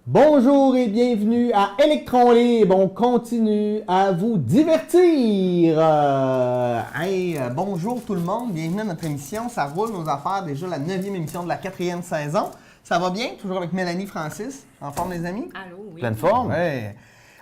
Bonjour et bienvenue à Électron Libre. On continue à vous divertir. Bonjour tout le monde, bienvenue à notre émission. Ça roule nos affaires, déjà la 9e émission de la 4e saison. Ça va bien? Toujours avec Mélanie Francis. En forme, les amis? Allô, oui. Pleine forme? Ouais.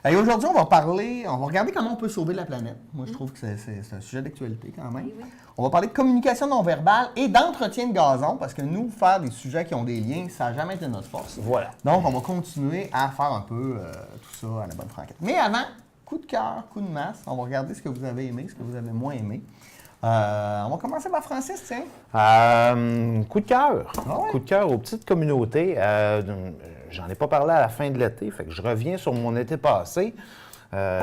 Et aujourd'hui, on va regarder comment on peut sauver la planète. Moi, je trouve que c'est un sujet d'actualité quand même. Oui. On va parler de communication non verbale et d'entretien de gazon, parce que nous, faire des sujets qui ont des liens, ça n'a jamais été notre force. Voilà. Donc, on va continuer à faire un peu tout ça à la bonne franquette. Mais avant, coup de cœur, coup de masse, on va regarder ce que vous avez aimé, ce que vous avez moins aimé. On va commencer par Francis, tiens. Coup de cœur. Ah ouais? Coup de cœur aux petites communautés. J'en ai pas parlé à la fin de l'été, fait que je reviens sur mon été passé.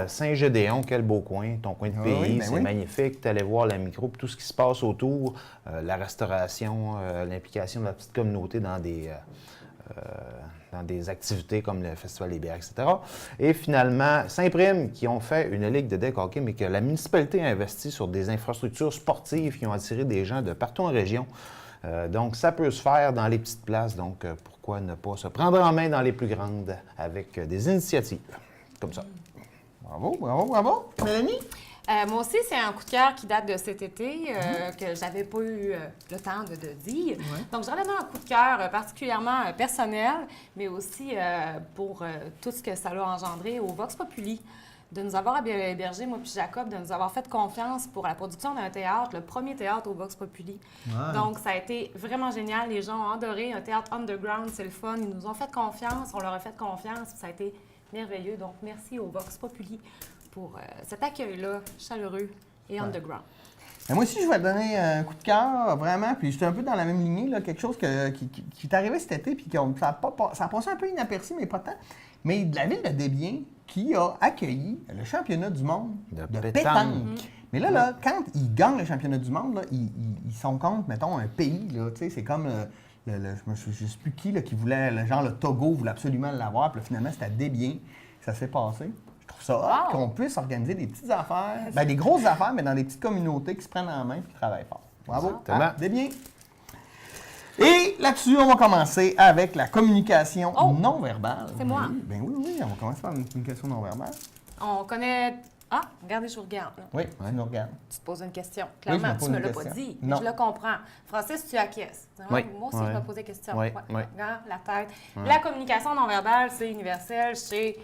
Saint-Gédéon, quel beau coin, ton coin de pays, oui, ben c'est magnifique. Tu allais voir la micro, puis tout ce qui se passe autour, la restauration, l'implication de la petite communauté dans des activités comme le Festival des bières, etc. Et finalement, Saint-Prime, qui ont fait une ligue de deck hockey, mais que la municipalité a investi sur des infrastructures sportives qui ont attiré des gens de partout en région. Donc, ça peut se faire dans les petites places. Donc, pourquoi ne pas se prendre en main dans les plus grandes avec des initiatives comme ça? Bravo, bravo, bravo. Mélanie? Moi aussi, c'est un coup de cœur qui date de cet été, que j'avais pas eu le temps de dire. Ouais. Donc, j'aurais donné un coup de cœur particulièrement personnel, mais aussi pour tout ce que ça a engendré au Vox Populi, de nous avoir hébergé, moi puis Jacob, de nous avoir fait confiance pour la production d'un théâtre, le premier théâtre au Vox Populi. Ouais. Donc, ça a été vraiment génial. Les gens ont adoré. Un théâtre underground, c'est le fun. Ils nous ont fait confiance, on leur a fait confiance, puis ça a été merveilleux. Donc, merci au Vox Populi pour cet accueil-là, chaleureux et underground. Et moi aussi, je vais te donner un coup de cœur, vraiment. Puis j'étais un peu dans la même lignée, là, quelque chose qui est arrivé cet été, puis ça a passé un peu inaperçu, mais pas tant. Mais de la ville de Desbiens, qui a accueilli le championnat du monde De de pétanque. pétanque. Mais là, quand ils gagnent le championnat du monde, là, ils sont contre, mettons, un pays. Là, tu sais, c'est comme je ne sais plus qui là, qui voulait, le Togo voulait absolument l'avoir. Puis là, finalement, c'était à Desbiens que ça s'est passé. Je trouve ça hot qu'on puisse organiser des petites affaires, des grosses affaires, mais dans des petites communautés qui se prennent en main et qui travaillent fort. Bravo. Exactement. Desbiens. Et là-dessus, on va commencer avec la communication non verbale. C'est moi. Oui, on va commencer par une communication non verbale. On connaît... Ah, regardez, je vous regarde. Là. Oui, tu nous regardes. Tu te poses une question. Oui, je me Clairement, pose tu me une l'as pas question. dit. Non. Je le comprends. Francis, tu acquiesces. Oui. Moi aussi, Oui. je me pose des questions. Oui, Ouais. oui. Regarde, la tête. La communication non verbale, c'est universel chez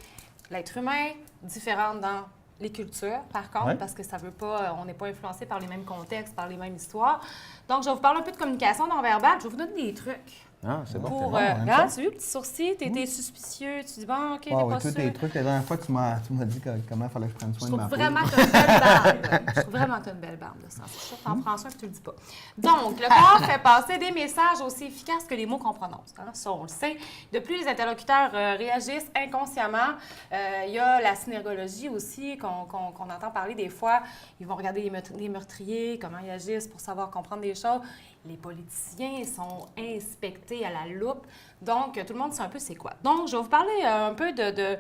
l'être humain, différente dans les cultures, par contre, Oui. parce que ça veut pas, on n'est pas influencé par les mêmes contextes, par les mêmes histoires. Donc, je vais vous parler un peu de communication non verbale. Je vais vous donner des trucs. Ah, c'est bon. Pour, bon, on aime regarde, ça. tu as vu, petit sourcil, tu étais suspicieux, tu dis, bon, OK, t'es Ah oui, pas tous sûr. tes trucs, la dernière fois, tu m'as dit comment il fallait que je prenne Je soin de trouve ma peau. vraiment que tu as une belle barbe. Je trouve vraiment que tu as une belle barbe, là, sans ça. T'en prends soin que tu le dis pas. Donc, le corps fait passer des messages aussi efficaces que les mots qu'on prononce. Hein? Ça, on le sait. De plus, les interlocuteurs réagissent inconsciemment. Il y a la synergologie aussi qu'on entend parler des fois. Ils vont regarder les meurtriers, comment ils agissent pour savoir comprendre des choses. Les politiciens sont inspectés à la loupe. Donc, tout le monde sait un peu c'est quoi. Donc, je vais vous parler un peu de des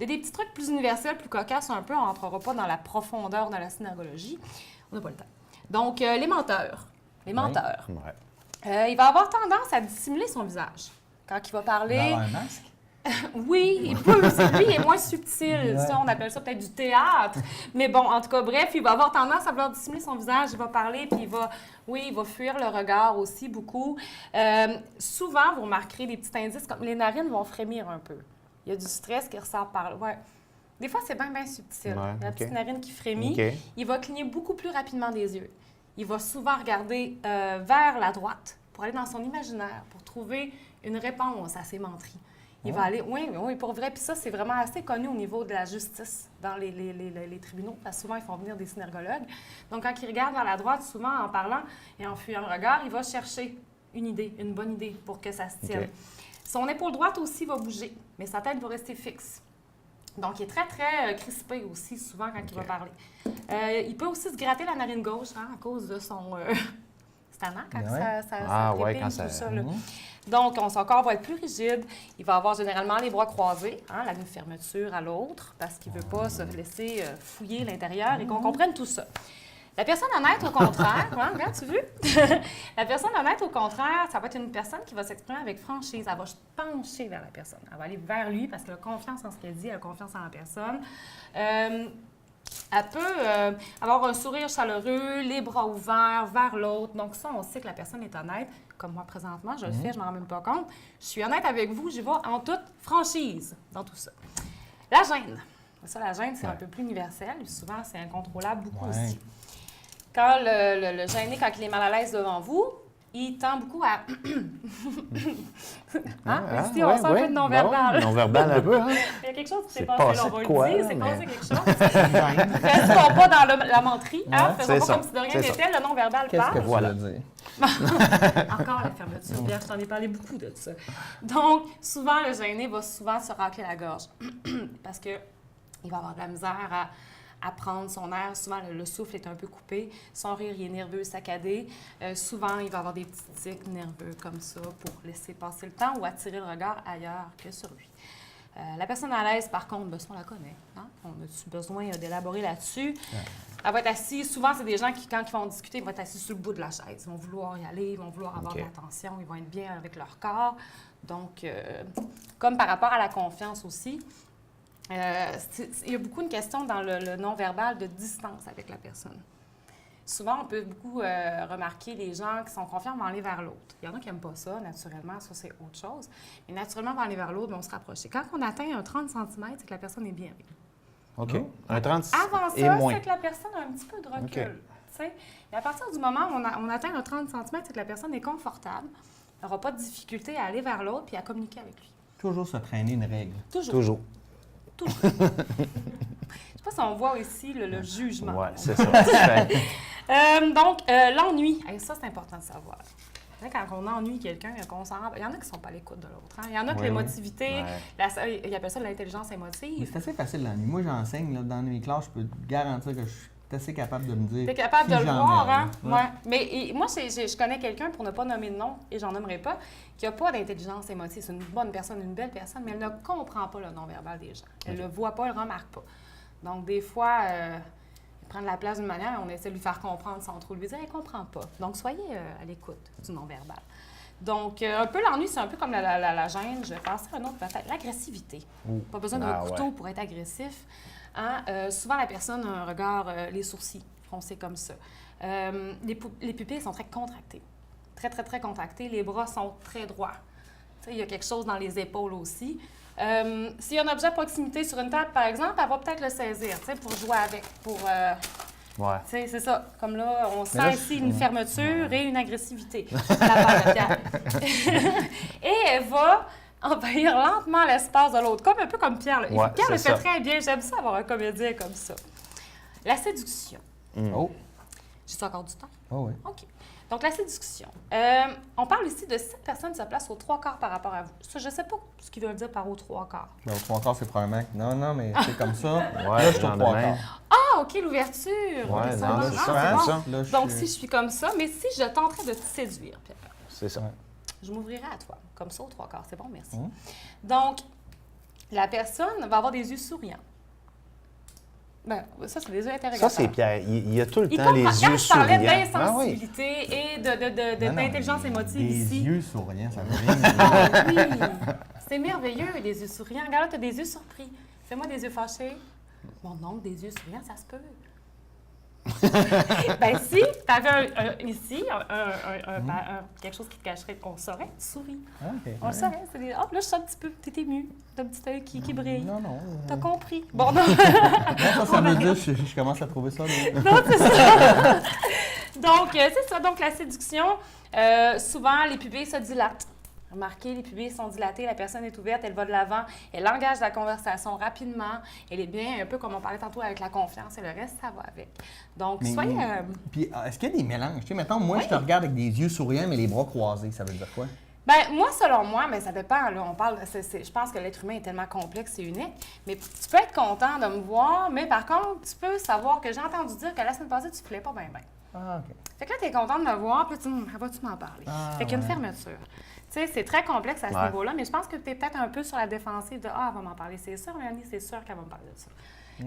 petits trucs plus universels, plus cocasses un peu. On n'entrera pas dans la profondeur de la synergologie. On n'a pas le temps. Donc, les menteurs. Les menteurs. Ouais. Il va avoir tendance à dissimuler son visage. Quand il va parler... Dans un masque? Oui, il peut. Lui, il est moins subtil. Ouais. Ça, on appelle ça peut-être du théâtre. Mais bon, en tout cas, bref, il va avoir tendance à vouloir dissimuler son visage. Il va parler, puis il va fuir le regard aussi beaucoup. Souvent, vous remarquerez des petits indices comme les narines vont frémir un peu. Il y a du stress qui ressort par là. Ouais. Des fois, c'est bien subtil. Ouais, La petite narine qui frémit. OK. Il va cligner beaucoup plus rapidement des yeux. Il va souvent regarder vers la droite pour aller dans son imaginaire, pour trouver une réponse à ses menteries. Il va aller, oui, pour vrai. Puis ça, c'est vraiment assez connu au niveau de la justice dans les tribunaux, parce que souvent, ils font venir des synergologues. Donc, quand il regarde vers la droite, souvent, en parlant et en fuyant le regard, il va chercher une idée, une bonne idée pour que ça se tienne. OK. Son épaule droite aussi va bouger, mais sa tête va rester fixe. Donc, il est très, très crispé aussi, souvent, quand il va parler. Il peut aussi se gratter la narine gauche, hein, à cause de son... c'est tannant quand ça ouais, quand trépigne, tout ça... ça, là. Donc, son corps va être plus rigide. Il va avoir généralement les bras croisés, hein, la fermeture à l'autre, parce qu'il ne veut pas se laisser fouiller l'intérieur et qu'on comprenne tout ça. La personne honnête, au contraire, hein, regarde, tu veux? La personne honnête, au contraire, ça va être une personne qui va s'exprimer avec franchise. Elle va se pencher vers la personne. Elle va aller vers lui parce qu'elle a confiance en ce qu'elle dit, elle a confiance en la personne. Elle peut avoir un sourire chaleureux, les bras ouverts vers l'autre. Donc ça, on sait que la personne est honnête. Comme moi, présentement, je le fais, je ne m'en rends même pas compte. Je suis honnête avec vous, j'y vais en toute franchise dans tout ça. La gêne. Ça, la gêne, c'est un peu plus universel. Souvent, c'est incontrôlable beaucoup aussi. Quand le gêné, quand il est mal à l'aise devant vous, il tend beaucoup à... Ici, on sent un peu de non-verbal. Non-verbal un peu, hein? Il y a quelque chose qui s'est passé, passé, là, on va quoi, le dire. là, C'est mais- passé quelque chose. Faisons pas dans la menterie, hein? c'est Faisons pas ça, comme si de rien c'est ça. n'était. Le non-verbal Qu'est-ce que parle. tu Voilà. veux dire? Encore la fermeture. Bien, je t'en ai parlé beaucoup de ça. Donc, souvent, le gêné va souvent se racler la gorge parce qu'il va avoir de la misère à prendre son air. Souvent, le souffle est un peu coupé. Son rire, il est nerveux, saccadé. Souvent, il va avoir des petits tics nerveux comme ça pour laisser passer le temps ou attirer le regard ailleurs que sur lui. La personne à l'aise, par contre, on la connaît. Hein? On a besoin d'élaborer là-dessus. Elle va être assise. Souvent, c'est des gens qui, quand ils vont discuter, ils vont être assis sur le bout de la chaise. Ils vont vouloir y aller, ils vont vouloir avoir de l'attention, ils vont être bien avec leur corps. Donc, comme par rapport à la confiance aussi, il y a beaucoup une question dans le non-verbal de distance avec la personne. Souvent, on peut beaucoup remarquer les gens qui sont confiants vont aller vers l'autre. Il y en a qui n'aiment pas ça, naturellement, ça c'est autre chose. Mais naturellement, on va aller vers l'autre, on se rapprocher. Quand on atteint un 30 cm, c'est que la personne est bien avec nous. OK. Un 30 Avant et ça, moins. c'est que la personne a un petit peu de recul. OK. Tu sais. Mais à partir du moment où on atteint un 30 cm, c'est que la personne est confortable, elle n'aura pas de difficulté à aller vers l'autre puis à communiquer avec lui. Toujours se traîner une règle. Toujours. Je ne sais pas si on voit ici le jugement. Oui, c'est ça. Donc, l'ennui. Hey, ça, c'est important de savoir. Tu sais, quand on ennuie quelqu'un, qu'on s'en rend... Il y en a qui ne sont pas à l'écoute de l'autre. Hein? Il y en a que l'émotivité, ils appellent ça l'intelligence Mais émotive. c'est assez facile l'ennui. Moi, j'enseigne là, dans mes classes, je peux te garantir que je suis assez capable de me dire. Tu es capable qui de le j'en voir, ai, hein? là. Ouais. Mais moi, je connais quelqu'un, pour ne pas nommer de nom, et j'en nommerai pas, qui n'a pas d'intelligence émotive. C'est une bonne personne, une belle personne, mais elle ne comprend pas le non-verbal des gens. Elle ne le voit pas, elle ne le remarque pas. Donc, des fois, il prend de la place d'une manière, on essaie de lui faire comprendre sans trop lui dire, elle ne comprend pas. Donc, soyez à l'écoute du non-verbal. Donc, un peu l'ennui, c'est un peu comme la gêne. Je vais passer à un autre peut-être. L'agressivité. Pas besoin d'un couteau pour être agressif. Hein? Souvent, la personne a un regard, les sourcils froncés comme ça. Les pupilles sont très contractées. Très, très, très contractées. Les bras sont très droits. Tu sais, il y a quelque chose dans les épaules aussi. S'il y a un objet à proximité sur une table, par exemple, elle va peut-être le saisir, tu sais, pour jouer avec, pour... Tu sais, c'est ça. Comme là, on sent ici une fermeture et une agressivité. La part de Pierre. Et elle va envahir lentement l'espace de l'autre, comme un peu comme Pierre. Là. Ouais, Pierre le c'est fait ça. très bien. J'aime ça avoir un comédien comme ça. La séduction. Oh, J'ai encore du temps? oh oui. OK. Donc, la séduction. On parle ici de 7 personnes se placent aux 3/4 par rapport à vous. Ça, je ne sais pas ce qu'ils veulent dire par aux 3/4. Mais au 3/4, c'est probablement que non, mais c'est comme ça. Ouais, là, je suis au genre de même. 3/4. Ah, OK, l'ouverture. Ouais, OK, non, va. c'est Ah, ça, bon. c'est ça. Là, je Donc, suis- si je suis comme ça, mais si je tenterais de te séduire, Pierre, C'est ça. je m'ouvrirai à toi, comme ça, aux 3/4. C'est bon, merci. Donc, la personne va avoir des yeux souriants. Ben, ça, c'est des yeux interrogateurs. Ça, c'est Pierre. Il y a tout le Il temps les comprend. Quand yeux je parlais souriants. d'insensibilité et Non, non, d'intelligence émotive des ici. yeux souriants, ça veut rien dire. Ah oui! C'est merveilleux, des yeux souriants. Regarde là, tu as des yeux surpris. Fais-moi des yeux fâchés. Bon, non, des yeux souriants, ça se peut. Ben si, tu avais ici quelque chose qui te cacherait, on saurait, tu souris. Ah, OK. On le saurait. C'est des... Hop, là, je suis un petit peu, t'es ému. T'as un petit œil qui brille. Non, non. T'as compris. Bon, non. Ça veut dire, je commence à trouver ça. Mais... Non, c'est ça. Donc, c'est ça. Donc, la séduction, souvent, les pupilles se dilatent. Remarquez, les pupilles sont dilatées, la personne est ouverte, elle va de l'avant, elle engage la conversation rapidement, elle est bien, un peu comme on parlait tantôt avec la confiance, et le reste, ça va avec. Donc, soyez... Puis, est-ce qu'il y a des mélanges? Tu sais, mettons, moi, je te regarde avec des yeux souriants, mais les bras croisés, ça veut dire quoi? Ben moi, selon moi, mais ça dépend. Là, on parle, je pense que l'être humain est tellement complexe et unique. Mais tu peux être content de me voir, mais par contre, tu peux savoir que j'ai entendu dire que la semaine passée, tu ne filais pas bien. Ah, OK. Fait que là, tu es content de me voir, puis tu vas-tu m'en parler? Fait qu'il y a une fermeture. Tu sais, c'est très complexe à ce niveau-là, mais je pense que tu es peut-être un peu sur la défensive de « Ah, elle va m'en parler, c'est sûr, Mélanie, c'est sûr qu'elle va me parler de ça. »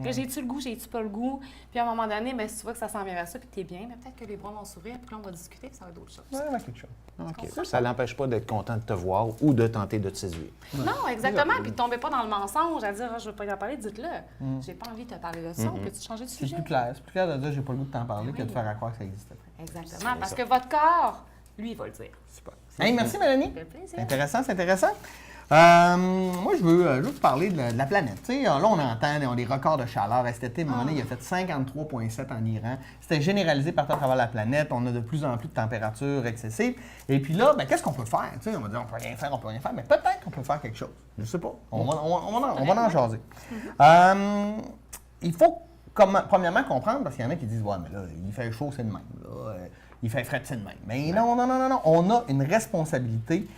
Là, j'ai-tu le goût, j'ai-tu pas le goût? Puis à un moment donné, ben, si tu vois que ça s'en vient vers ça, puis t'es bien, mais peut-être que les bras vont s'ouvrir, puis là, on va discuter, puis ça va être d'autres choses. Ouais, quelque chose. OK. Ça n'empêche pas d'être content de te voir ou de tenter de te séduire. Non, exactement. Puis tombez pas dans le mensonge à dire je veux pas y en parler, dites-le. J'ai pas envie de te parler de ça. On peut-tu changer de C'est sujet? plus clair. C'est plus clair de dire j'ai pas le goût de t'en parler que de faire à croire que ça existait pas. Exactement. Parce que votre corps, lui, il va le dire. Super. Hey, merci Mélanie. Ça fait plaisir. C'est intéressant, c'est intéressant. Moi, je veux juste parler de la planète. Tu sais, là, on entend on a des records de chaleur. Cet été, il a fait 53,7 en Iran. C'était généralisé partout à travers la planète. On a de plus en plus de températures excessives. Et puis là, ben, qu'est-ce qu'on peut faire? Tu sais, on va dire on peut rien faire, mais peut-être qu'on peut faire quelque chose. Je sais pas. On va en jaser. Il faut, premièrement, comprendre, parce qu'il y en a qui disent ouais, mais là, il fait chaud, c'est de même. Là, il fait frais, c'est de même. Mais non. On a une responsabilité.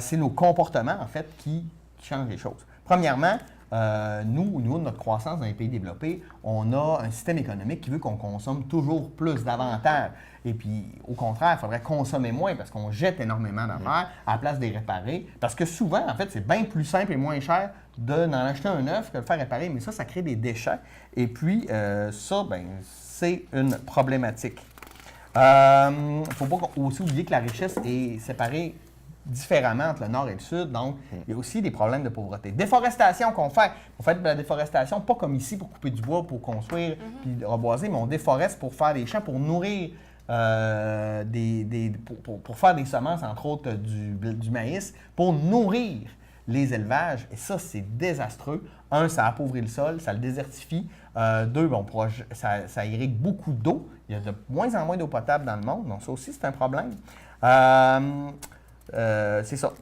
C'est nos comportements, en fait, qui changent les choses. Premièrement, nous, au niveau de notre croissance dans les pays développés, on a un système économique qui veut qu'on consomme toujours plus davantage. Et puis, au contraire, il faudrait consommer moins parce qu'on jette énormément d'affaires à la place de les réparer. Parce que souvent, en fait, c'est bien plus simple et moins cher d'en acheter un neuf que de le faire réparer. Mais ça crée des déchets. Et puis, ça, ben, c'est une problématique. Il ne faut pas aussi oublier que la richesse est séparée différemment entre le nord et le sud. Donc, il y a aussi des problèmes de pauvreté. Déforestation qu'on fait. On fait de la déforestation, pas comme ici pour couper du bois, pour construire puis reboiser, mais on déforeste pour faire des champs, pour nourrir, pour faire des semences, entre autres du maïs, pour nourrir les élevages. Et ça, c'est désastreux. Un, ça appauvrit le sol, ça le désertifie. Deux, bon, ça irrigue beaucoup d'eau. Il y a de moins en moins d'eau potable dans le monde. Donc, ça aussi, c'est un problème. C'est ça.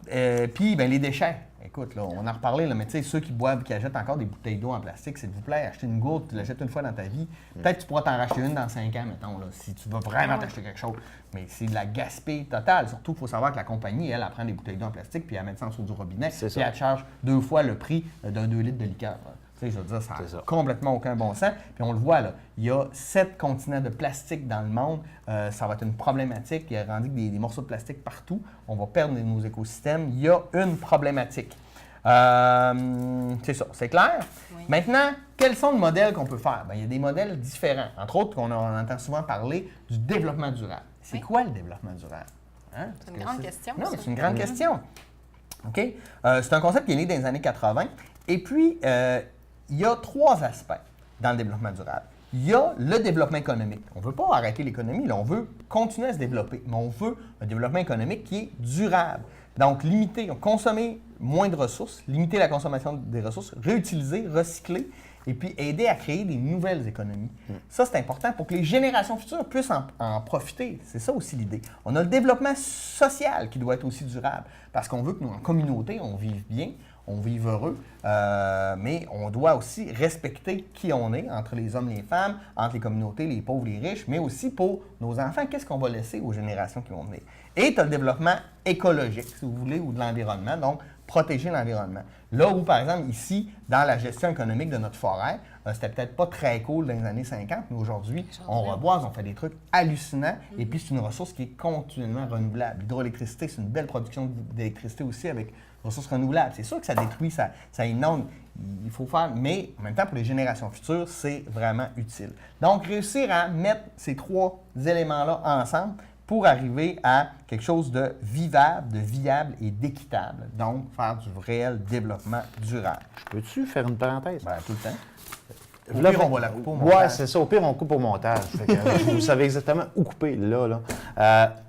Puis, ben, les déchets. Écoute, là, on en a reparlé, là, mais tu sais, ceux qui boivent, qui achètent encore des bouteilles d'eau en plastique, s'il vous plaît, achetez une gourde, tu l'achètes une fois dans ta vie. Peut-être que tu pourras t'en racheter une dans 5 ans, mettons, là, si tu veux vraiment t'acheter quelque chose. Mais c'est de la gaspille totale. Surtout, il faut savoir que la compagnie, elle prend des bouteilles d'eau en plastique, puis elle met ça en dessous du robinet, puis elle te charge 2 fois le prix d'un 2 litres de liqueur. Tu sais, je veux dire, ça n'a complètement aucun bon sens. Puis on le voit, là, il y a 7 continents de plastique dans le monde. Ça va être une problématique. Il y a rendu des morceaux de plastique partout. On va perdre nos écosystèmes. Il y a une problématique. C'est ça, c'est clair? Oui. Maintenant, quels sont les modèles qu'on peut faire? Bien, il y a des modèles différents. Entre autres, on entend souvent parler du développement durable. C'est quoi le développement durable? Hein? C'est une grande question. Non, mais c'est une grande question. OK? C'est un concept qui est né dans les années 80. Et puis, il y a 3 aspects dans le développement durable. Il y a le développement économique. On ne veut pas arrêter l'économie, là, on veut continuer à se développer, mais on veut un développement économique qui est durable. Donc, consommer moins de ressources, limiter la consommation des ressources, réutiliser, recycler, et puis aider à créer des nouvelles économies. Ça, c'est important pour que les générations futures puissent en profiter. C'est ça aussi l'idée. On a le développement social qui doit être aussi durable, parce qu'on veut que nous, en communauté, on vive bien, on vive heureux, mais on doit aussi respecter qui on est, entre les hommes et les femmes, entre les communautés, les pauvres, les riches, mais aussi pour nos enfants, qu'est-ce qu'on va laisser aux générations qui vont venir. Et tu as le développement écologique, si vous voulez, ou de l'environnement, donc protéger l'environnement. Là où, par exemple, ici, dans la gestion économique de notre forêt, c'était peut-être pas très cool dans les années 50, mais aujourd'hui, on reboise, on fait des trucs hallucinants, et puis c'est une ressource qui est continuellement renouvelable. L'hydroélectricité, c'est une belle production d'électricité aussi avec ressources renouvelables. C'est sûr que ça détruit, ça inonde, il faut faire, mais en même temps, pour les générations futures, c'est vraiment utile. Donc, réussir à mettre ces 3 éléments-là ensemble pour arriver à quelque chose de vivable, de viable et d'équitable. Donc, faire du réel développement durable. Peux-tu faire une parenthèse? Bien, tout le temps. Au pire, on va la couper au montage. Oui, c'est ça. Au pire, on coupe au montage. Vous savez exactement où couper, là.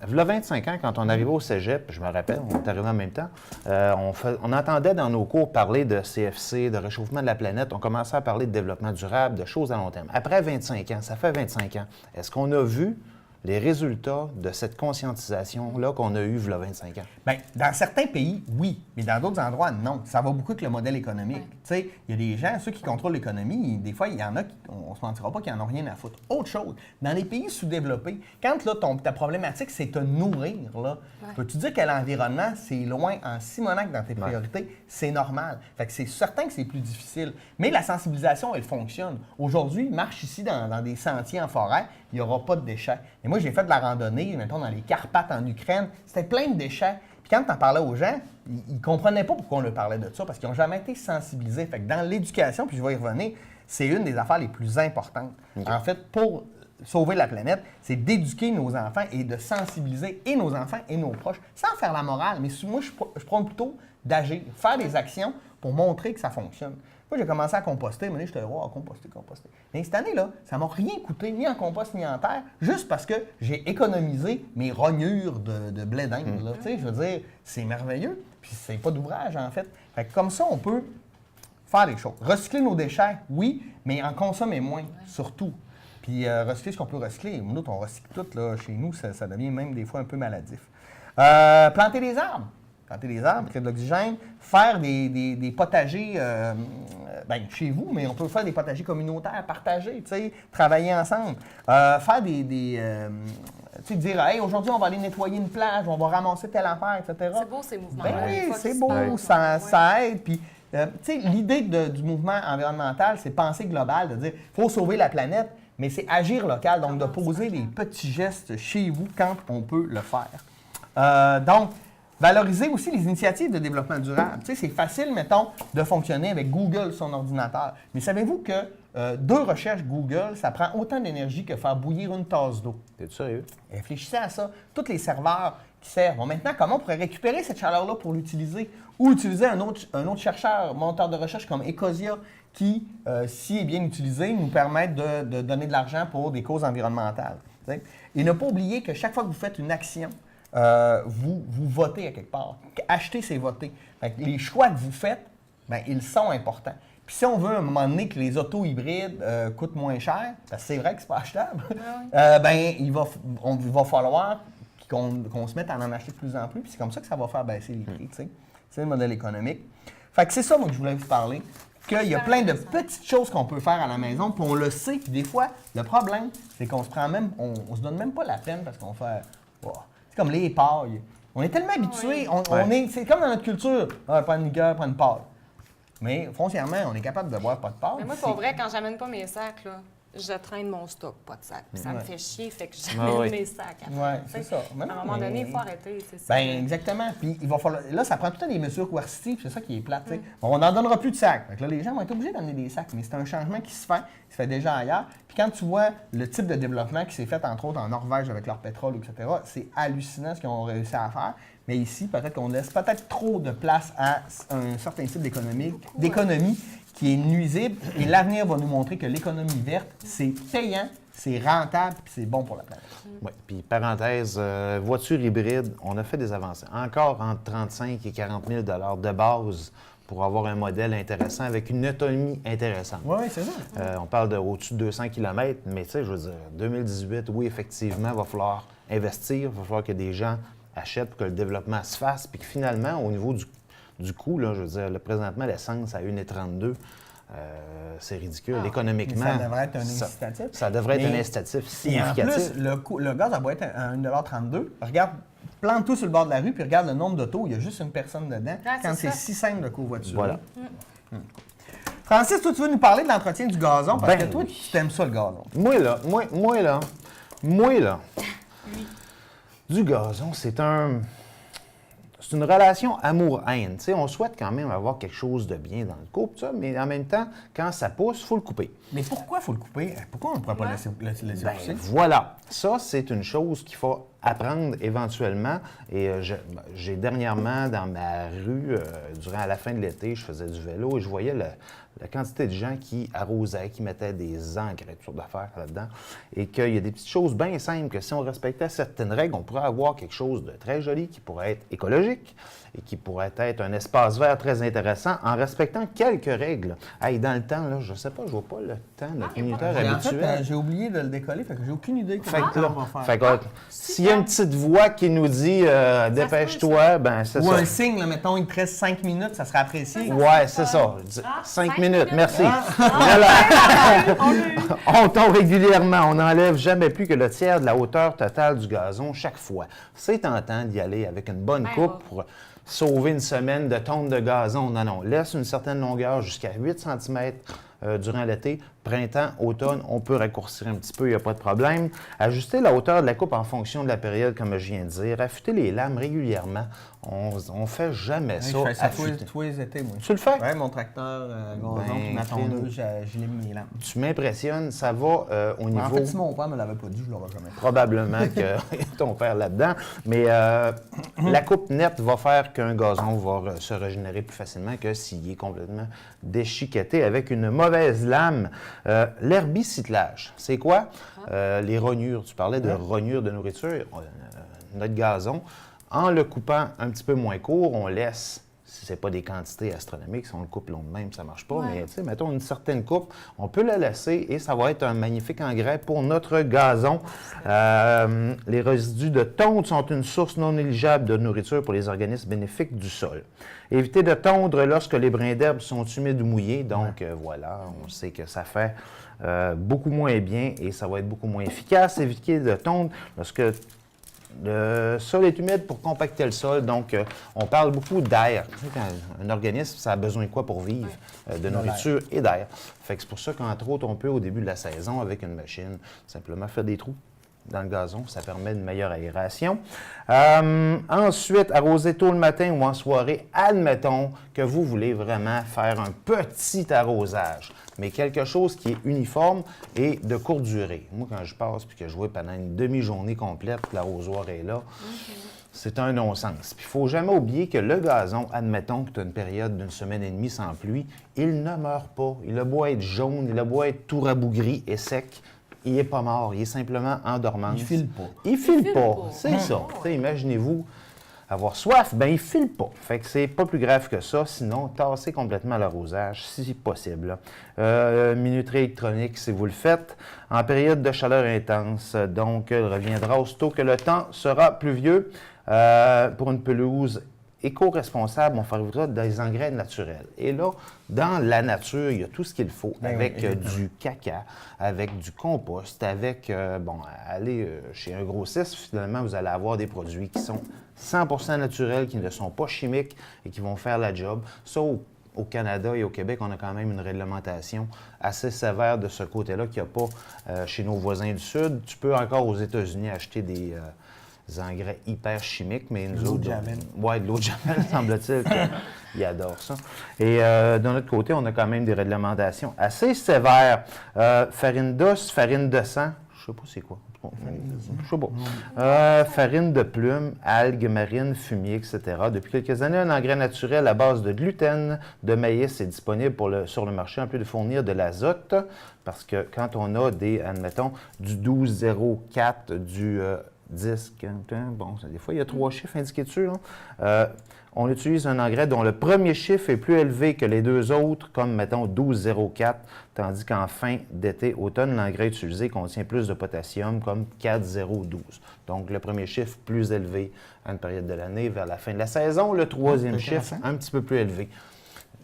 V'là 25 ans, quand on arrivait au cégep, je me rappelle, on est arrivé en même temps, on entendait dans nos cours parler de CFC, de réchauffement de la planète. On commençait à parler de développement durable, de choses à long terme. Après 25 ans, ça fait 25 ans, est-ce qu'on a vu les résultats de cette conscientisation-là qu'on a eue v'là 25 ans? Bien, dans certains pays, oui, mais dans d'autres endroits, non. Ça va beaucoup avec le modèle économique. Ouais. Tu sais, il y a des gens, ceux qui contrôlent l'économie, des fois, il y en a qui, on ne se mentira pas, qui n'en ont rien à foutre. Autre chose, dans les pays sous-développés, quand là, ta problématique, c'est te nourrir, là, peux-tu dire que l'environnement, c'est loin en Simonac dans tes priorités? C'est normal. Fait que c'est certain que c'est plus difficile. Mais la sensibilisation, elle fonctionne. Aujourd'hui, marche ici dans des sentiers en forêt, il n'y aura pas de déchets. Et moi, j'ai fait de la randonnée, mettons, dans les Carpates en Ukraine. C'était plein de déchets. Puis quand tu en parlais aux gens, ils ne comprenaient pas pourquoi on leur parlait de ça, parce qu'ils n'ont jamais été sensibilisés. Fait que dans l'éducation, puis je vais y revenir, c'est une des affaires les plus importantes. En fait, pour sauver la planète, c'est d'éduquer nos enfants et de sensibiliser et nos enfants et nos proches, sans faire la morale. Mais moi, je prends plutôt d'agir, faire des actions pour montrer que ça fonctionne. Moi, j'ai commencé à composter. Je suis allé voir, composter. Mais cette année-là, ça ne m'a rien coûté, ni en compost, ni en terre, juste parce que j'ai économisé mes rognures de blé d'Inde. Là. Tu sais, je veux dire, c'est merveilleux. Puis c'est pas d'ouvrage, en fait. Fait que comme ça, on peut faire des choses. Recycler nos déchets, oui, mais en consommer moins, surtout. Puis recycler ce qu'on peut recycler. Nous, on recycle tout. Là, chez nous, ça devient même des fois un peu maladif. Planter des arbres. Planter des arbres, créer de l'oxygène, faire des potagers chez vous, mais on peut faire des potagers communautaires, partagés, travailler ensemble. Faire dire, hey, aujourd'hui, on va aller nettoyer une plage, on va ramasser telle affaire, etc. C'est beau, ces mouvements-là. Ben oui, c'est beau, ça aide. Puis, l'idée du mouvement environnemental, c'est penser global, de dire, il faut sauver la planète, mais c'est agir local, donc de poser des petits gestes chez vous quand on peut le faire. Donc, valoriser aussi les initiatives de développement durable. C'est facile, mettons, de fonctionner avec Google sur son ordinateur. Mais savez-vous que 2 recherches Google, ça prend autant d'énergie que faire bouillir une tasse d'eau? T'es sérieux? Réfléchissez à ça. Tous les serveurs qui servent. Bon, maintenant, comment on pourrait récupérer cette chaleur-là pour l'utiliser? Ou utiliser un autre chercheur, moteur de recherche comme Ecosia, qui, si est bien utilisé, nous permettent de donner de l'argent pour des causes environnementales. T'sais? Et ne pas oublier que chaque fois que vous faites une action, vous votez à quelque part. Acheter, c'est voter. Fait que les choix que vous faites, ils sont importants. Puis si on veut à un moment donné que les autos hybrides coûtent moins cher, parce que c'est vrai que c'est pas achetable, il va falloir qu'on se mette à en acheter de plus en plus. Puis c'est comme ça que ça va faire baisser les prix. C'est le modèle économique. Fait que c'est ça, moi, que je voulais vous parler. Qu'il y a plein de petites choses qu'on peut faire à la maison, puis on le sait. Puis des fois, le problème, c'est qu'on se prend même, on se donne même pas la peine parce qu'on fait... Oh, c'est comme les pailles. On est tellement habitués, c'est comme dans notre culture. Prends une gueule, prends une paille. Mais foncièrement, on est capable de boire pas de paille. Mais moi, pour vrai, quand j'amène pas mes sacs, là, je traîne mon stock, pas de sac. Puis ça me fait chier, fait que j'amène mes sacs. Oui, c'est ça. À un moment donné, il faut arrêter. C'est ça. Exactement. Puis il va falloir. Là, ça prend tout le temps des mesures coercitives, c'est ça qui est plate. Bon, on n'en donnera plus de sacs. Fait que là, les gens vont être obligés d'amener des sacs, mais c'est un changement qui se fait déjà ailleurs. Puis quand tu vois le type de développement qui s'est fait, entre autres, en Norvège avec leur pétrole, etc., c'est hallucinant ce qu'ils ont réussi à faire. Mais ici, peut-être qu'on laisse trop de place à un certain type d'économie qui est nuisible. Et l'avenir va nous montrer que l'économie verte, c'est payant, c'est rentable, puis c'est bon pour la planète. Oui. Puis, parenthèse, voiture hybride, on a fait des avancées. Encore entre 35 et 40 000 de base pour avoir un modèle intéressant avec une autonomie intéressante. Oui, c'est ça. On parle au-dessus de 200 km, mais tu sais, je veux dire, 2018, oui, effectivement, il va falloir investir, il va falloir que des gens achètent pour que le développement se fasse, puis que finalement, au niveau du coût, là, je veux dire, présentement, l'essence à 1,32 c'est ridicule. Économiquement, ça devrait être un incitatif. Ça devrait être un incitatif significatif. Et en plus, le gaz, ça va être à 1,32 $. Regarde, plante tout sur le bord de la rue, puis regarde le nombre d'autos. Il y a juste une personne dedans. Quand c'est si simple de covoiturer. Voilà. Francis, toi, tu veux nous parler de l'entretien du gazon? Parce que toi, tu aimes ça, le gazon. Moi, là, du gazon, c'est une relation amour-haine. Tu sais, on souhaite quand même avoir quelque chose de bien dans le couple, ça, mais en même temps, quand ça pousse, il faut le couper. Mais pourquoi il faut le couper? Pourquoi on ne pourrait pas laisser pousser? Voilà. Ça, c'est une chose qu'il faut apprendre éventuellement. Et j'ai dernièrement, dans ma rue, durant la fin de l'été, je faisais du vélo et je voyais la quantité de gens qui arrosaient, qui mettaient des engrais, toutes sortes d'affaires là-dedans. Et qu'il y a des petites choses bien simples que si on respectait certaines règles, on pourrait avoir quelque chose de très joli qui pourrait être écologique et qui pourrait être un espace vert très intéressant en respectant quelques règles. Hey, dans le temps, là, je ne sais pas, je ne vois pas le temps, notre minuteur habituel. En fait, j'ai oublié de le décoller, fait que j'ai aucune idée comment on va faire. Fait que, s'il y a une petite voix qui nous dit dépêche-toi, ben c'est ça. Ou un signe, là, mettons, il te reste 5 minutes, ça serait apprécié. Ouais, c'est ça. 5 minutes, merci. Voilà. On tombe régulièrement, on n'enlève jamais plus que le tiers de la hauteur totale du gazon chaque fois. C'est tentant d'y aller avec une bonne coupe pour sauver une semaine de tonnes de gazon. Non, laisse une certaine longueur jusqu'à 8 cm durant l'été. Printemps, automne, on peut raccourcir un petit peu, il n'y a pas de problème. Ajuster la hauteur de la coupe en fonction de la période, comme je viens de dire. Affûter les lames régulièrement. On ne fait jamais ça. Je fais ça affûter. tous les étés, moi. Tu le fais? Oui, mon tracteur gazon, puis ma tondeuse, je lime mes lames. Tu m'impressionnes, ça va au niveau... En fait, si mon père me l'avait pas dit, je l'aurais jamais fait. Probablement que ton père là-dedans. Mais la coupe nette va faire qu'un gazon va se régénérer plus facilement que s'il est complètement déchiqueté avec une mauvaise lame. L'herbicyclage, c'est quoi? Les rognures. Tu parlais de rognures de nourriture. Notre gazon, en le coupant un petit peu moins court, on laisse... Si ce n'est pas des quantités astronomiques, si on le coupe long de même, ça ne marche pas. Ouais. Mais, tu sais, mettons une certaine coupe, on peut la laisser et ça va être un magnifique engrais pour notre gazon. Les résidus de tonte sont une source non négligeable de nourriture pour les organismes bénéfiques du sol. Évitez de tondre lorsque les brins d'herbe sont humides ou mouillés. Donc, voilà, on sait que ça fait beaucoup moins bien et ça va être beaucoup moins efficace. Évitez de tondre lorsque... Le sol est humide pour compacter le sol, donc on parle beaucoup d'air. Tu sais, quand un organisme, ça a besoin de quoi pour vivre? De nourriture et d'air. Fait que c'est pour ça qu'entre autres, on peut, au début de la saison, avec une machine, simplement faire des trous dans le gazon. Ça permet une meilleure aération. Ensuite, arroser tôt le matin ou en soirée, admettons que vous voulez vraiment faire un petit arrosage, mais quelque chose qui est uniforme et de courte durée. Moi, quand je passe puis que je vois pendant une demi-journée complète que l'arrosoir est là, c'est un non-sens. Puis il ne faut jamais oublier que le gazon, admettons que tu as une période d'une semaine et demie sans pluie, il ne meurt pas. Il a beau être jaune, il a beau être tout rabougri et sec, il n'est pas mort, il est simplement en dormance. Il file pas. Il file pas, c'est ça. Imaginez-vous avoir soif, ben il file pas. Fait que c'est pas plus grave que ça, sinon tassez complètement l'arrosage si possible. Minuterie électronique si vous le faites en période de chaleur intense. Donc, il reviendra aussitôt que le temps sera pluvieux. Pour une pelouse éco-responsable, on favorisera des engrais naturels. Et là, dans la nature, il y a tout ce qu'il faut, avec du caca, avec du compost, avec, allez chez un grossiste, finalement, vous allez avoir des produits qui sont 100% naturels, qui ne sont pas chimiques et qui vont faire la job. Ça, au Canada et au Québec, on a quand même une réglementation assez sévère de ce côté-là qu'il n'y a pas chez nos voisins du Sud. Tu peux encore aux États-Unis acheter des engrais hyper chimiques, mais nous autres... Oui, de l'eau de Javel, semble-t-il qu'ils adorent ça. Et de notre côté, on a quand même des réglementations assez sévères. Farine d'os, farine de sang, je ne sais pas c'est quoi. Je sais pas. Farine de plume, algues marines, fumier, etc. Depuis quelques années, un engrais naturel à base de gluten, de maïs est disponible sur le marché, en plus de fournir de l'azote, parce que quand on a admettons, du 12,04, du 10, bon, des fois, il y a 3 chiffres indiqués dessus, là. On utilise un engrais dont le premier chiffre est plus élevé que les deux autres, comme, mettons, 12,04, tandis qu'en fin d'été, automne, l'engrais utilisé contient plus de potassium, comme 4,012. Donc, le premier chiffre plus élevé à une période de l'année, vers la fin de la saison. Le troisième chiffre, un petit peu plus élevé.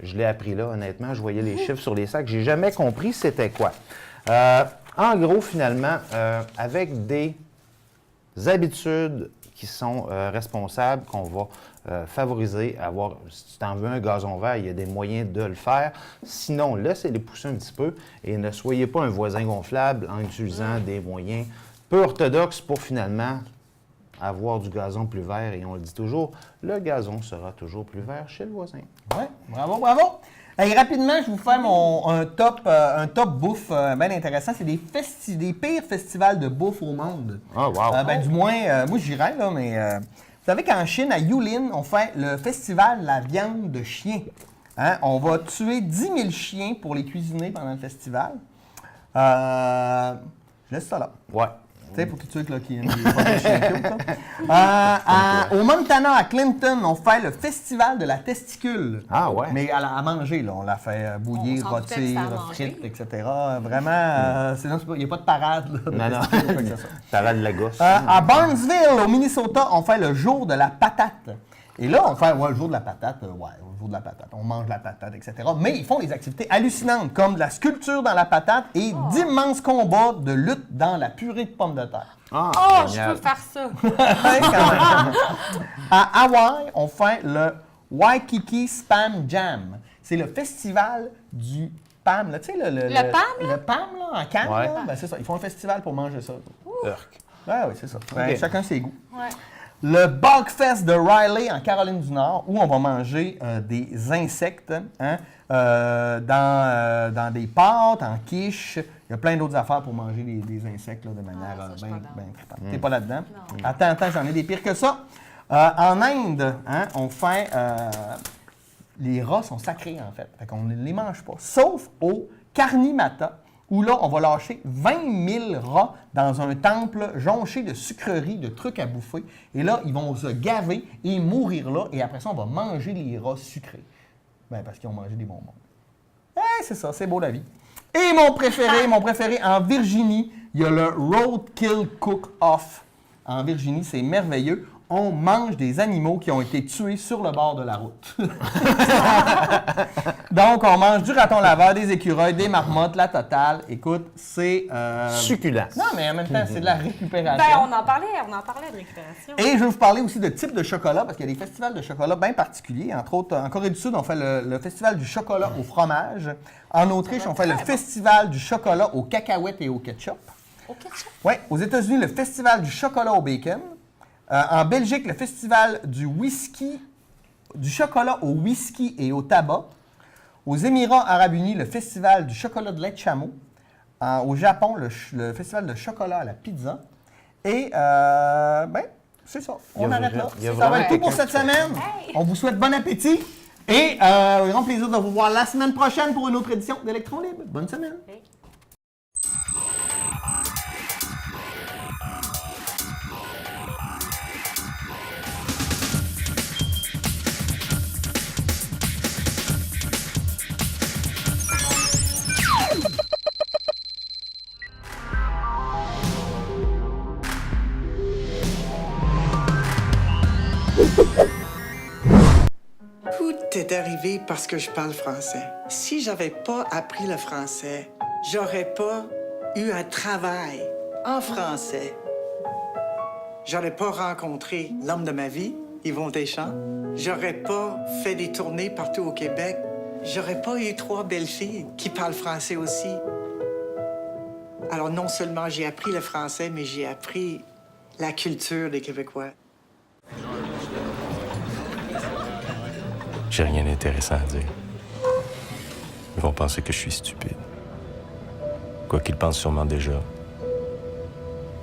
Je l'ai appris là, honnêtement. Je voyais les chiffres sur les sacs. J'ai jamais compris c'était quoi. En gros, finalement, avec des habitudes qui sont responsables, qu'on va favoriser, si tu t'en veux un gazon vert, il y a des moyens de le faire. Sinon, laissez-les pousser un petit peu et ne soyez pas un voisin gonflable en utilisant des moyens peu orthodoxes pour finalement avoir du gazon plus vert. Et on le dit toujours, le gazon sera toujours plus vert chez le voisin. Oui, bravo, bravo! Hey, rapidement, je vais vous faire un top bouffe bien intéressant. C'est des pires festivals de bouffe au monde. Ah, wow! Du moins, moi j'irais, là, mais vous savez qu'en Chine, à Yulin, on fait le festival de la viande de chien. Hein? On va tuer 10 000 chiens pour les cuisiner pendant le festival. Je laisse ça là. Ouais. Tu sais, pour tous ceux qui aiment les photos de chiens cute, au Montana, à Clinton, on fait le festival de la testicule. Ah ouais? Mais à manger, là. On la fait bouillir, On s'en doutait que c'était à rôtir, manger. frites, etc. Vraiment, sinon, il n'y a pas de parade. Là, de Non. testicules, fait que c'est ça. Parade de la gosse. À Barnesville, au Minnesota, on fait le jour de la patate. Et là, on fait le jour de la patate, le jour de la patate. On mange la patate, etc. Mais ils font des activités hallucinantes, comme de la sculpture dans la patate et d'immenses combats de lutte dans la purée de pommes de terre. Ah, Oh, je génial. peux faire ça! À Hawaï, on fait le Waikiki Spam Jam. C'est le festival du PAM, là, tu sais, Le PAM, là? Le PAM, là, en Cannes, Ouais. là, ben, c'est ça. Ils font un festival pour manger ça. Urk. Ouais, oui, c'est ça. Ben, Ok. chacun ses goûts. Ouais. Le Bugfest de Riley en Caroline du Nord, où on va manger des insectes hein, dans des pâtes, en quiche. Il y a plein d'autres affaires pour manger des insectes là, de manière ça, je suis bien pas down. trippante. T'es pas là-dedans? Non. Attends, j'en ai des pires que ça. En Inde, hein, on fait... les rats sont sacrés, en fait. Fait qu'on ne les mange pas. Sauf au Karnimata, où là, on va lâcher 20 000 rats dans un temple jonché de sucreries, de trucs à bouffer. Et là, ils vont se gaver et mourir là. Et après ça, on va manger les rats sucrés. Ben, parce qu'ils ont mangé des bonbons. C'est ça, c'est beau la vie. Et mon préféré, en Virginie, il y a le Roadkill Cook-Off. En Virginie, c'est merveilleux. On mange des animaux qui ont été tués sur le bord de la route. Donc, on mange du raton laveur, des écureuils, des marmottes, la totale. Écoute, c'est... Succulent. Non, mais en même temps, c'est de la récupération. Ben, on en parlait de récupération. Et je vais vous parler aussi de types de chocolat, parce qu'il y a des festivals de chocolat bien particuliers. Entre autres, en Corée du Sud, on fait le festival du chocolat au fromage. En Autriche, on fait le festival du chocolat aux cacahuètes et au ketchup. Au ketchup? Oui, aux États-Unis, le festival du chocolat au bacon. En Belgique, le festival du chocolat au whisky et au tabac. Aux Émirats arabes unis, le festival du chocolat de lait de chameau. Au Japon, le festival de chocolat à la pizza. Et, c'est ça. On arrête là. il y a Ça va vraiment être tout pour quelqu'un cette qui fait semaine. Hey! On vous souhaite bon appétit. Et un grand plaisir de vous voir la semaine prochaine pour une autre édition d'Électron Libre. Bonne semaine. Hey. Tout est arrivé parce que je parle français. Si j'avais pas appris le français, j'aurais pas eu un travail en français. J'aurais pas rencontré l'homme de ma vie, Yvon Deschamps. J'aurais pas fait des tournées partout au Québec. J'aurais pas eu 3 belles filles qui parlent français aussi. Alors non seulement j'ai appris le français, mais j'ai appris la culture des Québécois. J'ai rien d'intéressant à dire. Ils vont penser que je suis stupide. Quoi qu'ils pensent sûrement déjà.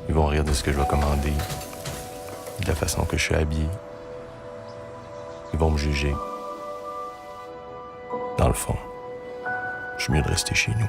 Ils vont rire de ce que je vais commander, de la façon que je suis habillé. Ils vont me juger. Dans le fond, je suis mieux de rester chez nous.